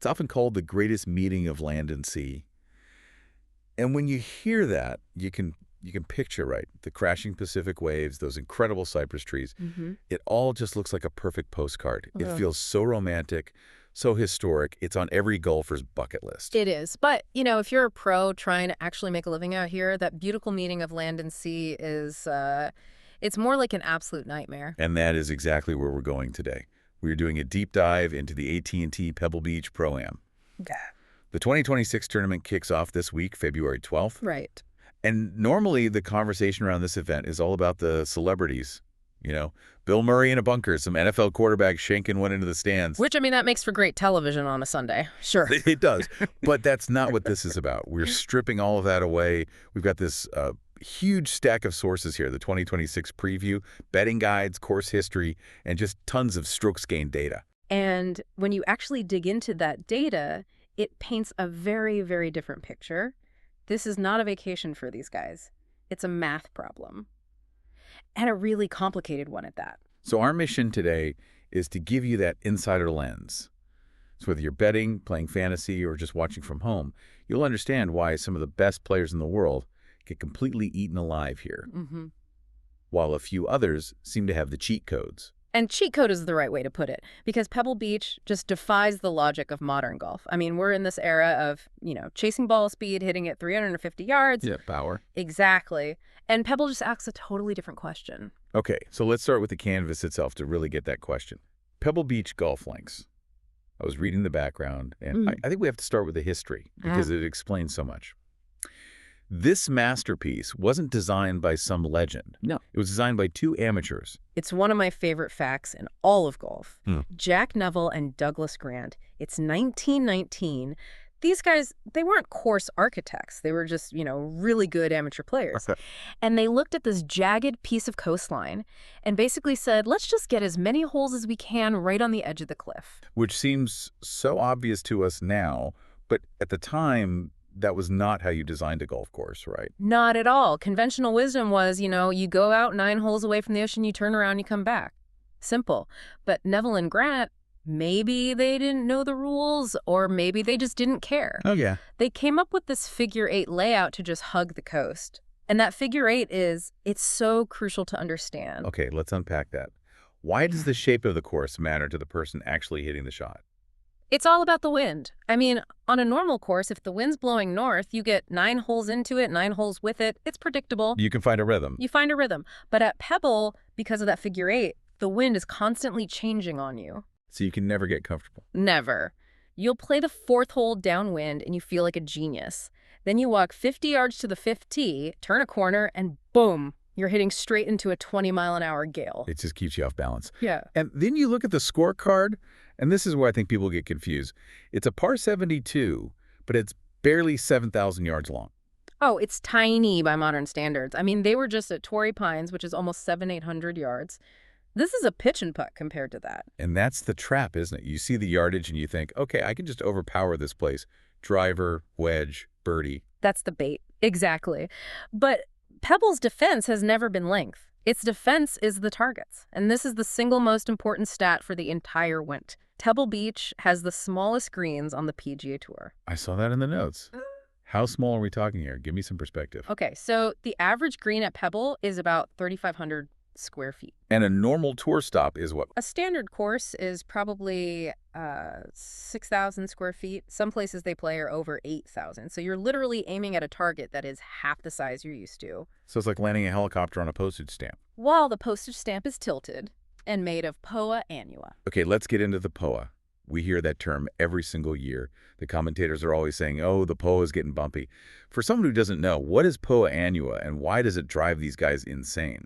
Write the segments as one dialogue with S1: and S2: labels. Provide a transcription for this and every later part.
S1: It's often called the greatest meeting of land and sea. And when you hear that, you can picture, right, the crashing Pacific waves, those incredible cypress trees. It all just looks like a perfect postcard. It feels so romantic, so historic. It's on every golfer's bucket list.
S2: It is. But, you know, if you're a pro trying to actually make a living out here, that beautiful meeting of land and sea is, it's more like an absolute nightmare.
S1: And that is exactly where we're going today. We're doing a deep dive into the AT&T Pebble Beach Pro-Am.
S2: Yeah.
S1: The 2026 tournament kicks off this week, February 12th.
S2: Right.
S1: And normally the conversation around this event is all about the celebrities. You know, Bill Murray in a bunker, some NFL quarterback shanking one into the stands.
S2: Which, I mean, that makes for great television on a Sunday. Sure.
S1: It does. But that's not what this is about. We're stripping all of that away. We've got this huge stack of sources here, the 2026 preview, betting guides, course history, and just tons of strokes gained data.
S2: And when you actually dig into that data, it paints a very, very different picture. This is not a vacation for these guys. It's a math problem. And a really complicated one at that.
S1: So our mission today is to give you that insider lens. So whether you're betting, playing fantasy, or just watching from home, you'll understand why some of the best players in the world get completely eaten alive here, while a few others seem to have the cheat codes.
S2: And cheat code is the right way to put it, because Pebble Beach just defies the logic of modern golf. I mean, we're in this era of, you know, chasing ball speed, hitting it 350 yards.
S1: Yeah, power.
S2: Exactly. And Pebble just asks a totally different question.
S1: Okay, so let's start with the canvas itself to really get that question. Pebble Beach golf links. I was reading the background, and I think we have to start with the history, because it explains so much. This masterpiece wasn't designed by some legend. No. It was designed by two amateurs.
S2: It's one of my favorite facts in all of golf. Jack Neville and Douglas Grant. It's 1919. These guys, they weren't course architects. They were just, you know, really good amateur players. Okay. And they looked at this jagged piece of coastline and basically said, let's just get as many holes as we can right on the edge of the cliff.
S1: Which seems so obvious to us now, but at the time, that was not how you designed a golf course, right?
S2: Not at all. Conventional wisdom was, you know, you go out 9 holes away from the ocean, you turn around, you come back. Simple. But Neville and Grant, maybe they didn't know the rules, or maybe they just didn't care.
S1: Oh, yeah.
S2: They came up with this figure 8 layout to just hug the coast. And that figure 8 it's so crucial to understand.
S1: Okay, let's unpack that. Why does the shape of the course matter to the person actually hitting the shot?
S2: It's all about the wind. I mean, on a normal course, if the wind's blowing north, you get 9 holes into it, 9 holes with it. It's predictable.
S1: You can find a rhythm.
S2: You find a rhythm. But at Pebble, because of that figure 8, the wind is constantly changing on you.
S1: So you can never get comfortable.
S2: Never. You'll play the 4th hole downwind and you feel like a genius. Then you walk 50 yards to the 5th tee, turn a corner, and boom, you're hitting straight into a 20-mile-an-hour gale.
S1: It just keeps you off balance.
S2: Yeah.
S1: And then you look at the scorecard, and this is where I think people get confused. It's a par 72, but it's barely 7,000 yards long.
S2: Oh, it's tiny by modern standards. I mean, they were just at Torrey Pines, which is almost 700-800 yards. This is a pitch and putt compared to that.
S1: And that's the trap, isn't it? You see the yardage and you think, okay, I can just overpower this place. Driver, wedge, birdie.
S2: That's the bait. Exactly. But Pebble's defense has never been length. Its defense is the targets. And this is the single most important stat for the entire Went. Pebble Beach has the smallest greens on the PGA Tour.
S1: I saw that in the notes. How small are we talking here? Give me some perspective.
S2: Okay, so the average green at Pebble is about 3,500 square feet.
S1: And a normal tour stop is what?
S2: A standard course is probably 6,000 square feet. Some places they play are over 8,000. So you're literally aiming at a target that is half the size you're used to.
S1: So it's like landing a helicopter on a postage stamp.
S2: While the postage stamp is tilted and made of Poa Annua.
S1: Okay, let's get into the Poa. We hear that term every single year. The commentators are always saying, oh, the Poa is getting bumpy. For someone who doesn't know, what is Poa Annua and why does it drive these guys insane?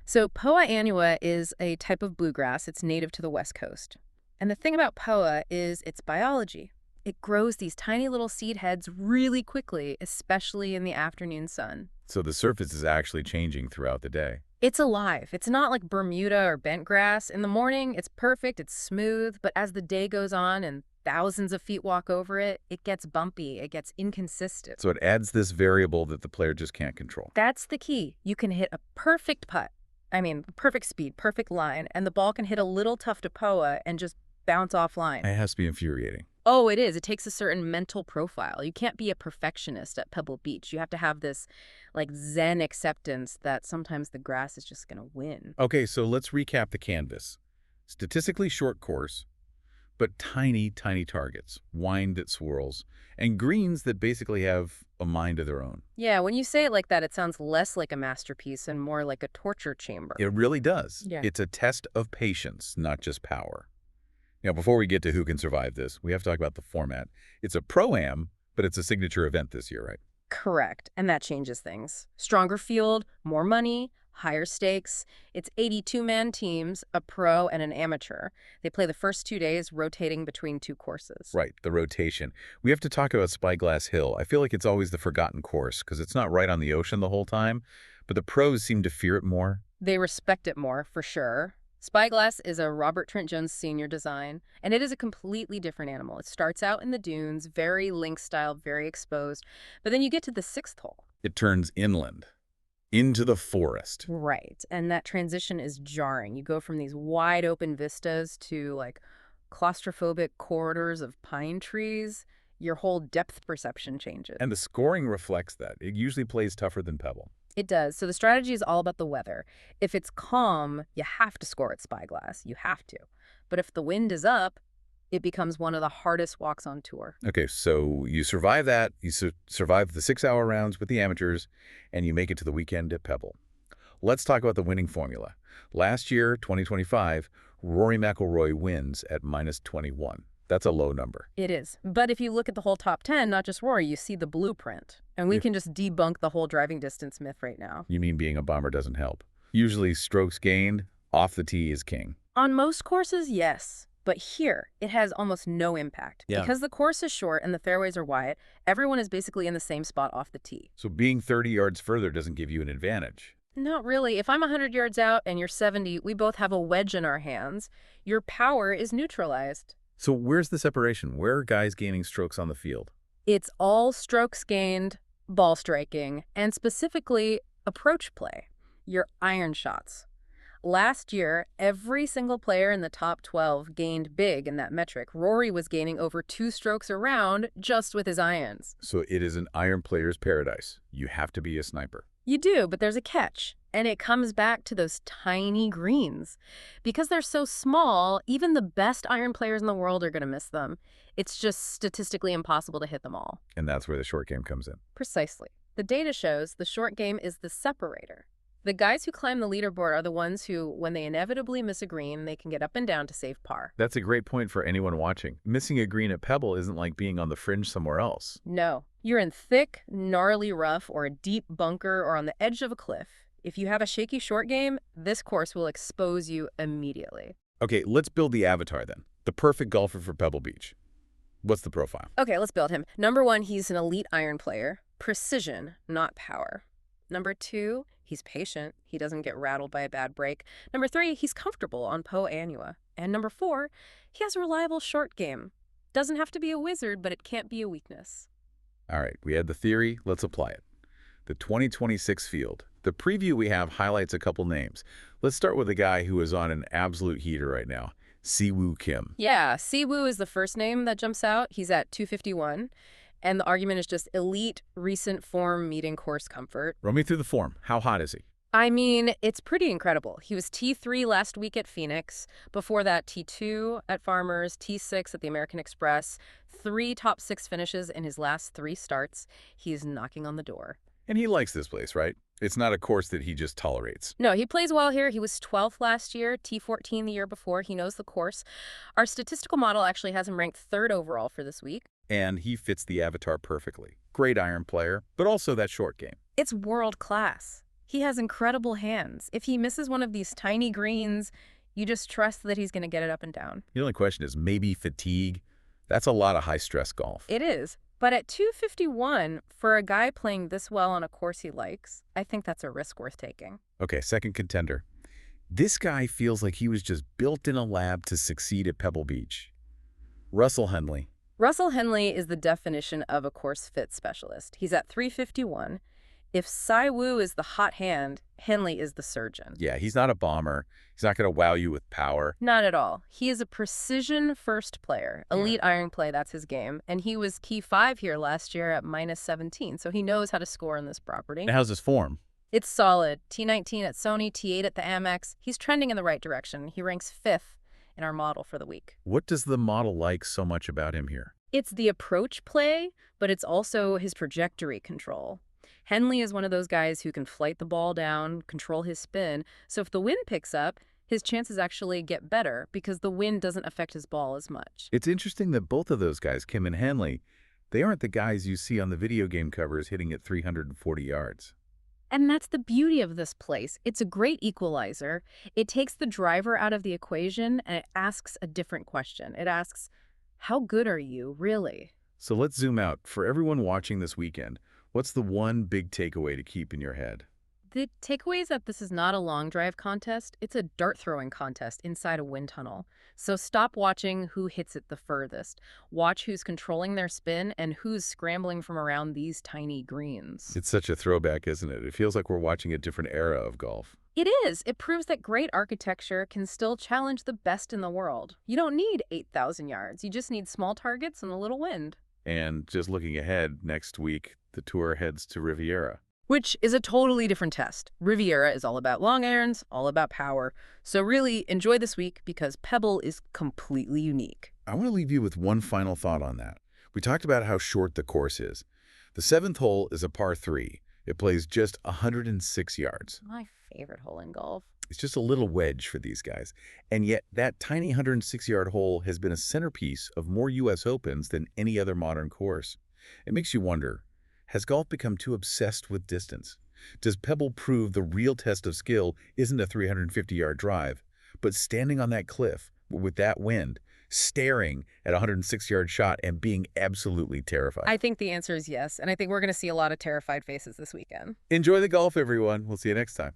S2: So Poa Annua is a type of bluegrass. It's native to the West Coast. And the thing about Poa is its biology. It grows these tiny little seed heads really quickly, especially in the afternoon sun.
S1: So the surface is actually changing throughout the day.
S2: It's alive. It's not like Bermuda or bent grass. In the morning, it's perfect, it's smooth, but as the day goes on and thousands of feet walk over it, it gets bumpy, it gets inconsistent.
S1: So it adds this variable that the player just can't control.
S2: That's the key. You can hit a perfect putt. I mean, perfect speed, perfect line, and the ball can hit a little tough to Poa and just bounce offline.
S1: It has to be infuriating.
S2: Oh, it is. It takes a certain mental profile. You can't be a perfectionist at Pebble Beach. You have to have this, like, Zen acceptance that sometimes the grass is just going to win.
S1: Okay, so let's recap the canvas. Statistically short course, but tiny, tiny targets, wind that swirls, and greens that basically have a mind of their own.
S2: Yeah, when you say it like that, it sounds less like a masterpiece and more like a torture chamber.
S1: It really does.
S2: Yeah.
S1: It's a test of patience, not just power. Now, before we get to who can survive this, we have to talk about the format. It's a Pro-Am, but it's a signature event this year, right?
S2: Correct, and that changes things. Stronger field, more money, higher stakes. It's 82-man teams, a pro and an amateur. They play the first 2 days rotating between 2 courses.
S1: Right, the rotation. We have to talk about Spyglass Hill. I feel like it's always the forgotten course because it's not right on the ocean the whole time, but the pros seem to fear it more.
S2: They respect it more, for sure. Spyglass is a Robert Trent Jones Sr. design, and it is a completely different animal. It starts out in the dunes, very link-style, very exposed, but then you get to the 6th hole.
S1: It turns inland, into the forest.
S2: Right, and that transition is jarring. You go from these wide-open vistas to, like, claustrophobic corridors of pine trees. Your whole depth perception changes.
S1: And the scoring reflects that. It usually plays tougher than Pebble.
S2: It does. So the strategy is all about the weather. If it's calm, you have to score at Spyglass. You have to. But if the wind is up, it becomes one of the hardest walks on tour.
S1: Okay, so you survive that, you survive the 6-hour rounds with the amateurs, and you make it to the weekend at Pebble. Let's talk about the winning formula. Last year, 2025, Rory McIlroy wins at -21. That's a low number.
S2: It is. But if you look at the whole top 10, not just Rory, you see the blueprint. And we can just debunk the whole driving distance myth right now.
S1: You mean being a bomber doesn't help? Usually strokes gained, off the tee is king.
S2: On most courses, yes. But here, it has almost no impact.
S1: Yeah.
S2: Because the course is short and the fairways are wide, everyone is basically in the same spot off the tee.
S1: So being 30 yards further doesn't give you an advantage.
S2: Not really. If I'm 100 yards out and you're 70, we both have a wedge in our hands. Your power is neutralized.
S1: So where's the separation? Where are guys gaining strokes on the field?
S2: It's all strokes gained, ball striking, and specifically approach play, your iron shots. Last year, every single player in the top 12 gained big in that metric. Rory was gaining over 2 strokes a round just with his irons.
S1: So it is an iron player's paradise. You have to be a sniper.
S2: You do, but there's a catch. And it comes back to those tiny greens. Because they're so small, even the best iron players in the world are going to miss them. It's just statistically impossible to hit them all.
S1: And that's where the short game comes in.
S2: Precisely. The data shows the short game is the separator. The guys who climb the leaderboard are the ones who, when they inevitably miss a green, they can get up and down to save par.
S1: That's a great point for anyone watching. Missing a green at Pebble isn't like being on the fringe somewhere else.
S2: No. You're in thick, gnarly rough or a deep bunker or on the edge of a cliff. If you have a shaky short game, this course will expose you immediately.
S1: Okay, let's build the avatar then. The perfect golfer for Pebble Beach. What's the profile?
S2: Okay, let's build him. Number 1, he's an elite iron player. Precision, not power. Number 2, he's patient. He doesn't get rattled by a bad break. Number 3, he's comfortable on Poa Annua. And number 4, he has a reliable short game. Doesn't have to be a wizard, but it can't be a weakness.
S1: All right, we had the theory. Let's apply it. The 2026 field. The preview we have highlights a couple names. Let's start with a guy who is on an absolute heater right now, Siwoo Kim.
S2: Yeah, Siwoo is the first name that jumps out. He's at 251. And the argument is just elite, recent form meeting course comfort.
S1: Run me through the form. How hot is he?
S2: I mean, it's pretty incredible. He was T3 last week at Phoenix. Before that, T2 at Farmers, T6 at the American Express. 3 top 6 finishes in his last 3 starts. He's knocking on the door.
S1: And he likes this place, right? It's not a course that he just tolerates.
S2: No, he plays well here. He was 12th last year, T14 the year before. He knows the course. Our statistical model actually has him ranked 3rd overall for this week.
S1: And he fits the avatar perfectly. Great iron player, but also that short game.
S2: It's world class. He has incredible hands. If he misses one of these tiny greens, you just trust that he's going to get it up and down.
S1: The only question is maybe fatigue. That's a lot of high-stress golf.
S2: It is. But at 251, for a guy playing this well on a course he likes, I think that's a risk worth taking.
S1: Okay, second contender. This guy feels like he was just built in a lab to succeed at Pebble Beach. Russell Henley.
S2: Russell Henley is the definition of a course fit specialist. He's at 351. If Siwoo is the hot hand, Henley is the surgeon.
S1: Yeah, he's not a bomber. He's not going to wow you with power.
S2: Not at all. He is a precision-first player. Elite iron play, that's his game. And he was key 5 here last year at -17, so he knows how to score in this property.
S1: And how's his form?
S2: It's solid. T19 at Sony, T8 at the Amex. He's trending in the right direction. He ranks 5th in our model for the week.
S1: What does the model like so much about him here?
S2: It's the approach play, but it's also his trajectory control. Henley is one of those guys who can flight the ball down, control his spin, so if the wind picks up, his chances actually get better because the wind doesn't affect his ball as much.
S1: It's interesting that both of those guys, Kim and Henley, they aren't the guys you see on the video game covers hitting at 340 yards.
S2: And that's the beauty of this place. It's a great equalizer. It takes the driver out of the equation and it asks a different question. It asks, how good are you, really?
S1: So let's zoom out. For everyone watching this weekend, what's the one big takeaway to keep in your head?
S2: The takeaway is that this is not a long drive contest. It's a dart throwing contest inside a wind tunnel. So stop watching who hits it the furthest. Watch who's controlling their spin and who's scrambling from around these tiny greens.
S1: It's such a throwback, isn't it? It feels like we're watching a different era of golf.
S2: It is. It proves that great architecture can still challenge the best in the world. You don't need 8,000 yards. You just need small targets and a little wind.
S1: And just looking ahead, next week, the tour heads to Riviera.
S2: Which is a totally different test. Riviera is all about long irons, all about power. So really enjoy this week because Pebble is completely unique.
S1: I want to leave you with one final thought on that. We talked about how short the course is. The 7th hole is a par 3. It plays just 106 yards.
S2: My favorite hole in golf.
S1: It's just a little wedge for these guys. And yet that tiny 106-yard hole has been a centerpiece of more U.S. Opens than any other modern course. It makes you wonder, has golf become too obsessed with distance? Does Pebble prove the real test of skill isn't a 350-yard drive, but standing on that cliff with that wind, staring at a 106-yard shot and being absolutely terrified?
S2: I think the answer is yes, and I think we're going to see a lot of terrified faces this weekend.
S1: Enjoy the golf, everyone. We'll see you next time.